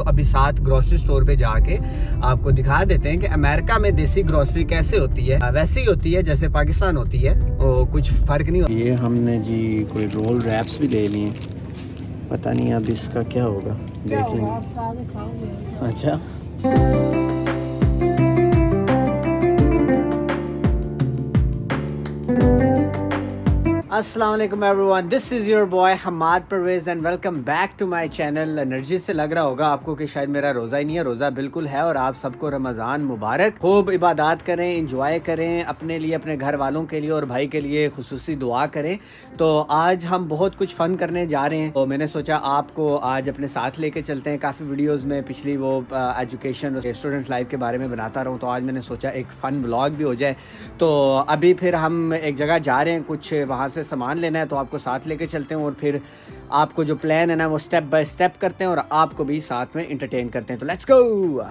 तो अभी साथ ग्रोसरी स्टोर पे जाके आपको दिखा देते हैं कि अमेरिका में देसी ग्रोसरी कैसे होती है। वैसे ही होती है जैसे पाकिस्तान होती है, और कुछ फ़र्क नहीं होता। ये हमने जी कोई रोल रैप्स भी ले लिए, पता नहीं अब इसका क्या होगा, देख लेंगे। अच्छा, अस्सलाम वालेकुम everyone, this is your boy Hamad Parvez and welcome back to my channel. Energy से लग रहा होगा आपको कि शायद मेरा रोज़ा ही नहीं है, रोज़ा बिल्कुल है। और आप सबको रमज़ान मुबारक। खूब इबादत करें, इंजॉय करें, अपने लिए, अपने घर वालों के लिए और भाई के लिए खुसूसी दुआ करें। तो आज हम बहुत कुछ फ़न करने जा रहे हैं, तो मैंने सोचा आपको आज अपने साथ लेके चलते हैं। काफ़ी वीडियोज़ में पिछली वो एजुकेशन स्टूडेंट लाइफ के बारे में बनाता रहूँ, तो आज मैंने सोचा एक फ़न व्लॉग भी हो जाए। तो अभी फिर हम एक जगह जा रहे हैं, कुछ वहाँ से सामान लेना है, तो आपको साथ लेके चलते हैं और फिर आपको जो प्लान है ना वो स्टेप बाय स्टेप करते हैं और आपको भी साथ में एंटरटेन करते हैं। तो लेट्स गो।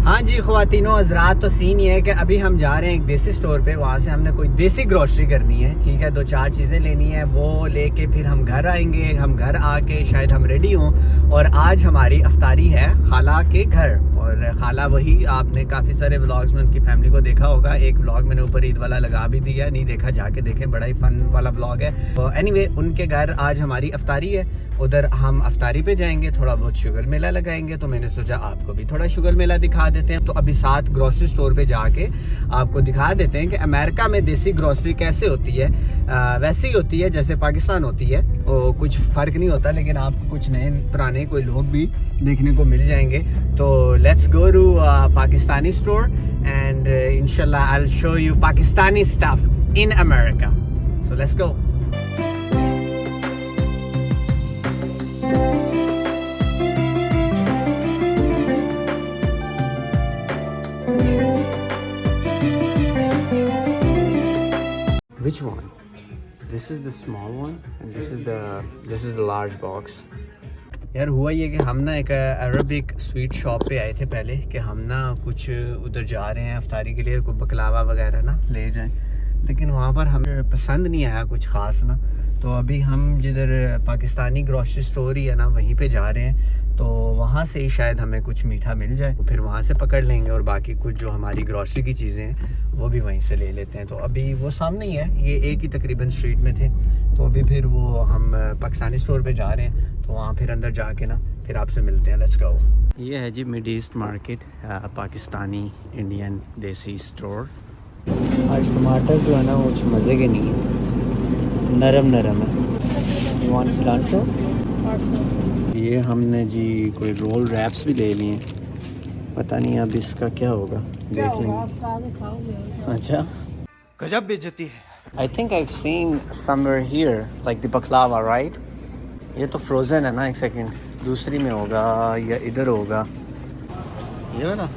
हाँ जी ख्वातीनो हज़रात, तो सीन ये है कि अभी हम जा रहे हैं एक देसी स्टोर पे। वहाँ से हमने कोई देसी ग्रोसरी करनी है, ठीक है, 2-4 चीज़ें लेनी है, वो लेके फिर हम घर आएंगे। हम घर आके शायद हम रेडी हों, और आज हमारी अफ्तारी है खाला के घर। और खाला वही, आपने काफ़ी सारे व्लॉग्स में उनकी फैमिली को देखा होगा। एक व्लॉग मैंने ऊपर ईद वाला लगा भी दिया, नहीं देखा जाके देखें, बड़ा ही फन वाला व्लॉग है। तो एनीवे, उनके घर आज हमारी अफ्तारी है, उधर हम अफ्तारी पे जाएंगे, थोड़ा बहुत शुगर मेला लगाएंगे। तो मैंने सोचा आपको भी थोड़ा शुगर मेला दिखा देते हैं। तो अभी साथ ग्रोसरी स्टोर पे जाके आपको दिखा देते हैं कि अमेरिका में देसी ग्रोसरी कैसे होती है। वैसे ही होती है जैसे पाकिस्तान होती है, और कुछ फ़र्क नहीं होता, लेकिन आपको कुछ नए पुराने कोई लोग भी देखने को मिल जाएंगे। तो let's go to Pakistani store and इंशाल्लाह I will show you Pakistani stuff in America. So let's go. Which one? This is the small one and this is the large box. यार हुआ ये कि हम ना एक अरबिक स्वीट शॉप पे आए थे पहले, कि हम ना कुछ उधर जा रहे हैं अफ्तारी के लिए, कोई बकलावा वगैरह ना ले जाएं, लेकिन वहाँ पर हमें पसंद नहीं आया कुछ ख़ास ना। तो अभी हम जिधर पाकिस्तानी ग्रोसरी स्टोर ही है ना, वहीं पे जा रहे हैं। तो वहाँ से ही शायद हमें कुछ मीठा मिल जाए, फिर वहाँ से पकड़ लेंगे, और बाकी कुछ जो हमारी ग्रोसरी की चीज़ें हैं वो भी वहीं से ले लेते हैं। तो अभी वो सामने ही है, ये एक ही तकरीबन स्ट्रीट में थे। तो अभी फिर वो हम पाकिस्तानी स्टोर पे जा रहे हैं, तो वहाँ फिर अंदर जाके ना फिर आपसे मिलते हैं। Let's go. ये है जी mid east market, Pakistani Indian desi store. आज टमाटर जो है ना वो मज़े के नहीं है, नरम नरम है। You want cilantro? ये हमने जी कोई रोल रैप्स भी ले लिए, पता नहीं अब इसका क्या होगा, देख लेंगे। अच्छा, गजब बेइज्जती है। I think I have seen somewhere here like the बकलावा, right? ये तो फ्रोज़न है ना, एक सेकंड, दूसरी में होगा या इधर होगा, ये वाला।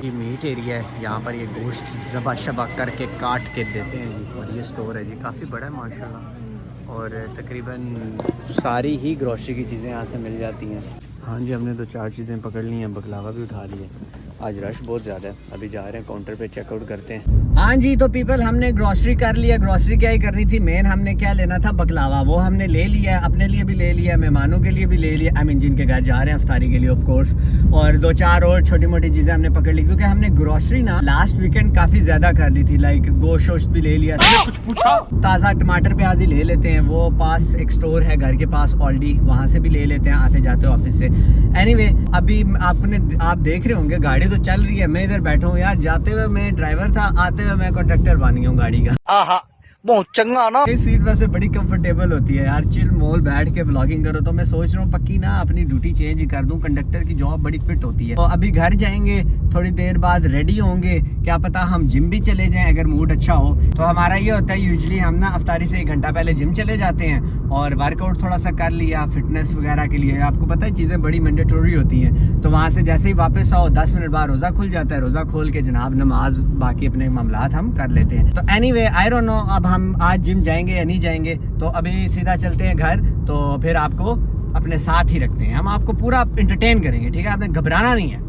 ये मीट एरिया है, यहाँ पर ये गोश्त ज़बा शबा करके काट के देते हैं जी। और ये स्टोर है जी, काफ़ी बड़ा है माशाल्लाह, और तकरीबन सारी ही ग्रोसरी की चीज़ें यहाँ से मिल जाती हैं। हाँ जी, हमने 2-4 चीज़ें पकड़ ली हैं, बकलावा भी उठा लिए। आज रश बहुत ज़्यादा है, अभी जा रहे हैं काउंटर पे चेकआउट करते हैं। हाँ जी, तो पीपल हमने ग्रोसरी कर लिया। ग्रोसरी क्या ही करनी थी, मेन हमने क्या लेना था, बकलावा, वो हमने ले लिया, अपने लिए भी ले लिया, मेहमानों के लिए भी ले लिया, आई मीन जिनके घर जा रहे हैं अफ्तारी के लिए ऑफ कोर्स। और 2-4 और छोटी मोटी चीज़ें हमने पकड़ ली, क्योंकि हमने ग्रोसरी ना लास्ट वीकेंड काफ़ी ज़्यादा कर ली थी। लाइक गोश्त वोश्त भी ले लिया, कुछ पूछा, ताज़ा टमाटर प्याज ही ले लेते हैं। वो पास एक स्टोर है घर के पास ऑल्डी, वहाँ से भी ले लेते हैं आते जाते ऑफिस से। एनीवे, अभी आप देख रहे होंगे गाड़ी तो चल रही है, मैं इधर बैठा हूँ यार। जाते हुए मैं ड्राइवर था, आते हुए मैं कंडक्टर बन गया हूँ गाड़ी का। आहा, बहुत चंगा ना। ये सीट वैसे बड़ी कंफर्टेबल होती है यार, चिल मोल बैठ के व्लॉगिंग करो। तो मैं सोच रहा हूँ पक्की ना अपनी ड्यूटी चेंज ही कर दूं, कंडक्टर की जॉब बड़ी फिट होती है। तो अभी घर जाएंगे, थोड़ी देर बाद रेडी होंगे, क्या पता हम जिम भी चले जाएं अगर मूड अच्छा हो। तो हमारा ये होता है यूजुअली हम ना अफ्तारी से 1 घंटा पहले जिम चले जाते हैं और वर्कआउट थोड़ा सा कर लिया फिटनेस वगैरह के लिए। आपको पता है चीज़ें बड़ी मैंडेटरी होती हैं। तो वहाँ से जैसे ही वापस आओ 10 मिनट बाद रोज़ा खुल जाता है, रोज़ा खोल के जनाब नमाज बाकी अपने मामलात हम कर लेते हैं। तो एनीवे आई डोंट नो अब हम आज जिम जाएंगे या नहीं जाएंगे। तो अभी सीधा चलते हैं घर, तो फिर आपको अपने साथ ही रखते हैं, हम आपको पूरा एंटरटेन करेंगे, ठीक है? आपने घबराना नहीं है।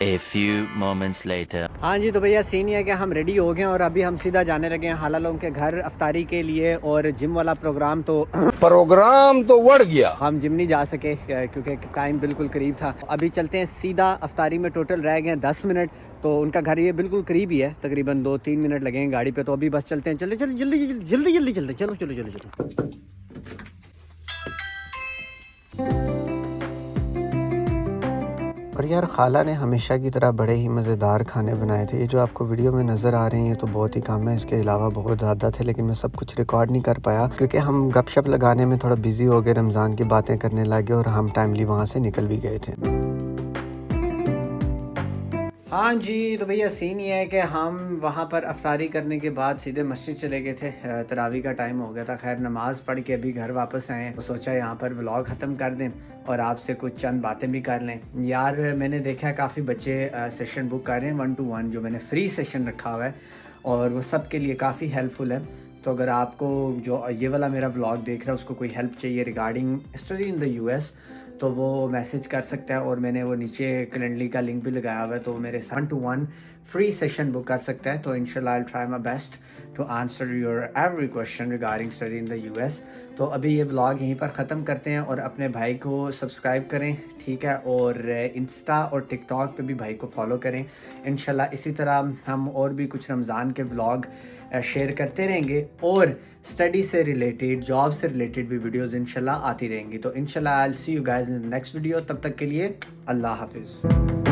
A few moments later. हाँ जी, तो भैया सीन ये है कि हम रेडी हो गए हैं और अभी हम सीधा जाने लगे हैं हाला लोगों के घर अफ्तारी के लिए। और जिम वाला प्रोग्राम तो बढ़ गया। हम जिम नहीं जा सके क्योंकि टाइम बिल्कुल करीब था। अभी चलते हैं सीधा अफ्तारी में, टोटल रह गए हैं 10 मिनट। तो उनका घर ये बिल्कुल करीब ही है, तकरीबन 2-3 मिनट लगेंगे गाड़ी पे। तो अभी बस चलते हैं, चलो चलो जल्दी जल्दी जल्दी जल्दी जल्दी चलो चलो चलो चलो। और यार खाला ने हमेशा की तरह बड़े ही मज़ेदार खाने बनाए थे। ये जो आपको वीडियो में नज़र आ रहे हैं ये तो बहुत ही कम है, इसके अलावा बहुत ज़्यादा थे, लेकिन मैं सब कुछ रिकॉर्ड नहीं कर पाया क्योंकि हम गपशप लगाने में थोड़ा बिजी हो गए, रमज़ान की बातें करने लगे और हम टाइमली वहाँ से निकल भी गए थे। हाँ जी, तो भैया सीन ये है कि हम वहाँ पर अफ्तारी करने के बाद सीधे मस्जिद चले गए थे। तरावी का टाइम हो गया था। खैर नमाज़ पढ़ के अभी घर वापस आए हैं तो सोचा यहाँ पर व्लॉग ख़त्म कर दें और आपसे कुछ चंद बातें भी कर लें। यार मैंने देखा है काफ़ी बच्चे सेशन बुक कर रहे हैं 1-to-1, जो मैंने फ्री सेशन रखा हुआ है और वो सब के लिए काफ़ी हेल्पफुल है। तो अगर आपको जो ये वाला मेरा व्लॉग देख रहा है उसको कोई हेल्प चाहिए regarding study in the US तो वो मैसेज कर सकता है। और मैंने वो नीचे कैलेंडली का लिंक भी लगाया हुआ है, तो मेरे 1-to-1 फ्री सेशन बुक कर सकता है। तो इंशाल्लाह I will try my best to answer your every question regarding study in the US। तो अभी ये व्लॉग यहीं पर ख़त्म करते हैं और अपने भाई को सब्सक्राइब करें, ठीक है, और इंस्टा और टिकटॉक पे भी भाई को फॉलो करें। इंशाल्लाह इसी तरह हम और भी कुछ रमज़ान के व्लॉग शेयर करते रहेंगे और स्टडी से रिलेटेड, जॉब से रिलेटेड भी वीडियोस इंशाल्लाह आती रहेंगी। तो इंशाल्लाह I will see you guys in the next video. तब तक के लिए अल्लाह हाफिज़।